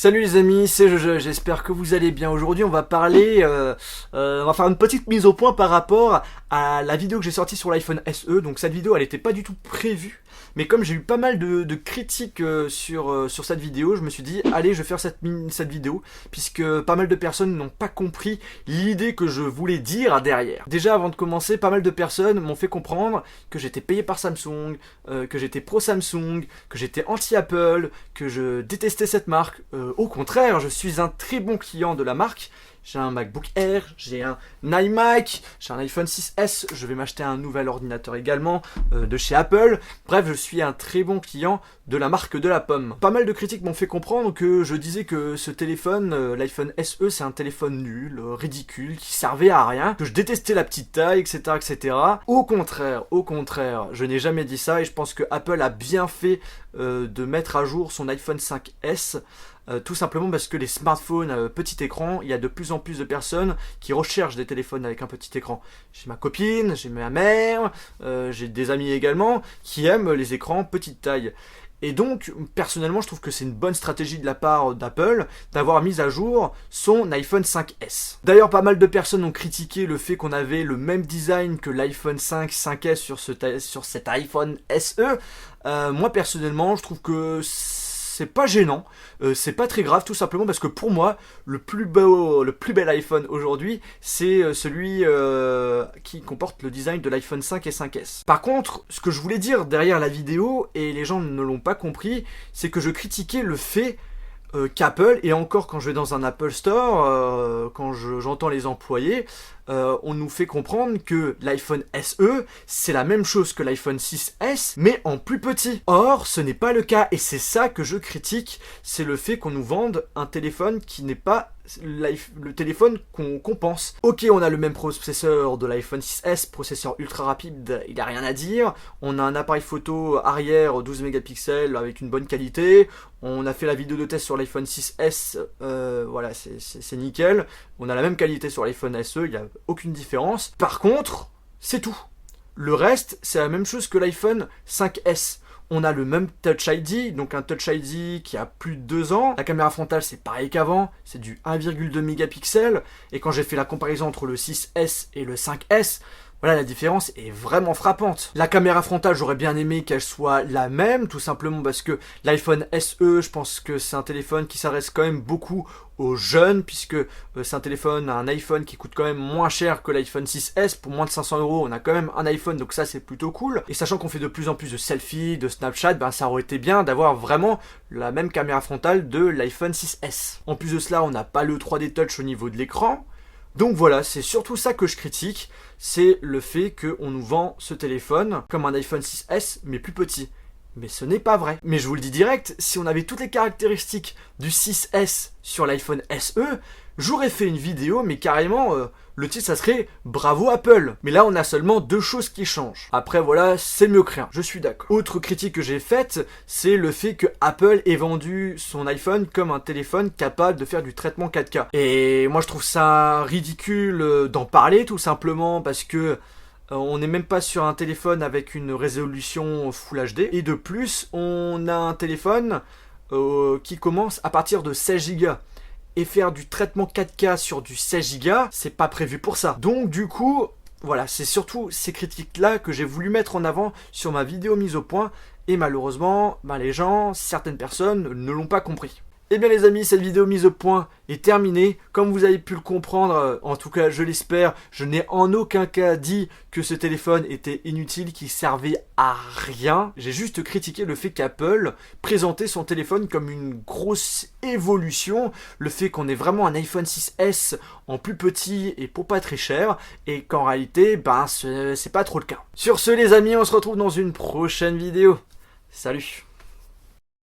Salut les amis, c'est Jojo, j'espère que vous allez bien. Aujourd'hui on va parler, on va faire une petite mise au point par rapport à la vidéo que j'ai sortie sur l'iPhone SE. Donc cette vidéo elle n'était pas du tout prévue, mais comme j'ai eu pas mal de critiques sur cette vidéo, je me suis dit allez je vais faire cette vidéo, puisque pas mal de personnes n'ont pas compris l'idée que je voulais dire derrière. Déjà avant de commencer, pas mal de personnes m'ont fait comprendre que j'étais payé par Samsung, que j'étais pro Samsung, que j'étais anti-Apple, que je détestais cette marque. Au contraire, je suis un très bon client de la marque. J'ai un MacBook Air, j'ai un iMac, j'ai un iPhone 6S, je vais m'acheter un nouvel ordinateur également de chez Apple. Bref, je suis un très bon client de la marque de la pomme. Pas mal de critiques m'ont fait comprendre que je disais que ce téléphone, l'iPhone SE, c'est un téléphone nul, ridicule, qui servait à rien, que je détestais la petite taille, etc. etc. Au contraire, je n'ai jamais dit ça et je pense que Apple a bien fait de mettre à jour son iPhone 5S. Tout simplement parce que les smartphones petit écran, il y a de plus en plus de personnes qui recherchent des téléphones avec un petit écran. J'ai ma copine, j'ai ma mère, j'ai des amis également qui aiment les écrans petite taille. Et donc, personnellement, je trouve que c'est une bonne stratégie de la part d'Apple d'avoir mis à jour son iPhone 5S. D'ailleurs, pas mal de personnes ont critiqué le fait qu'on avait le même design que l'iPhone 5S sur cet iPhone SE. Moi, personnellement, je trouve que c'est pas gênant, c'est pas très grave, tout simplement parce que pour moi, le plus bel iPhone aujourd'hui, c'est celui qui comporte le design de l'iPhone 5 et 5S. Par contre, ce que je voulais dire derrière la vidéo, et les gens ne l'ont pas compris, c'est que je critiquais le fait qu'Apple, et encore quand je vais dans un Apple Store, quand j'entends les employés, on nous fait comprendre que l'iPhone SE, c'est la même chose que l'iPhone 6S, mais en plus petit. Or, ce n'est pas le cas, et c'est ça que je critique, c'est le fait qu'on nous vende un téléphone qui n'est pas le téléphone qu'on pense. Ok, on a le même processeur de l'iPhone 6S, processeur ultra rapide, il n'y a rien à dire. On a un appareil photo arrière 12 mégapixels avec une bonne qualité. On a fait la vidéo de test sur l'iPhone 6S, voilà, c'est nickel. On a la même qualité sur l'iPhone SE, il n'y a aucune différence. Par contre, c'est tout. Le reste, c'est la même chose que l'iPhone 5S. On a le même Touch ID, donc un Touch ID qui a plus de 2 ans. La caméra frontale, c'est pareil qu'avant, c'est du 1,2 mégapixels. Et quand j'ai fait la comparaison entre le 6S et le 5S, voilà, la différence est vraiment frappante. La caméra frontale, j'aurais bien aimé qu'elle soit la même, tout simplement parce que l'iPhone SE, je pense que c'est un téléphone qui s'adresse quand même beaucoup aux jeunes, puisque c'est un iPhone qui coûte quand même moins cher que l'iPhone 6S. Pour moins de 500 €, on a quand même un iPhone, donc ça c'est plutôt cool. Et sachant qu'on fait de plus en plus de selfies, de Snapchat, ben ça aurait été bien d'avoir vraiment la même caméra frontale de l'iPhone 6S. En plus de cela, on n'a pas le 3D Touch au niveau de l'écran. Donc voilà, c'est surtout ça que je critique, c'est le fait qu'on nous vend ce téléphone comme un iPhone 6S, mais plus petit. Mais ce n'est pas vrai. Mais je vous le dis direct, si on avait toutes les caractéristiques du 6S sur l'iPhone SE, j'aurais fait une vidéo, mais carrément, le titre ça serait « Bravo Apple ». Mais là, on a seulement deux choses qui changent. Après, voilà, c'est mieux que rien, je suis d'accord. Autre critique que j'ai faite, c'est le fait que Apple ait vendu son iPhone comme un téléphone capable de faire du traitement 4K. Et moi, je trouve ça ridicule d'en parler, tout simplement, parce que on n'est même pas sur un téléphone avec une résolution Full HD. Et de plus, on a un téléphone qui commence à partir de 16 Go. Et faire du traitement 4K sur du 16 Go, c'est pas prévu pour ça. Donc du coup, voilà, c'est surtout ces critiques-là que j'ai voulu mettre en avant sur ma vidéo mise au point. Et malheureusement, les gens, certaines personnes ne l'ont pas compris. Eh bien les amis, cette vidéo mise au point est terminée. Comme vous avez pu le comprendre, en tout cas je l'espère, je n'ai en aucun cas dit que ce téléphone était inutile, qu'il servait à rien. J'ai juste critiqué le fait qu'Apple présentait son téléphone comme une grosse évolution. Le fait qu'on ait vraiment un iPhone 6S en plus petit et pour pas très cher. Et qu'en réalité, c'est pas trop le cas. Sur ce les amis, on se retrouve dans une prochaine vidéo. Salut!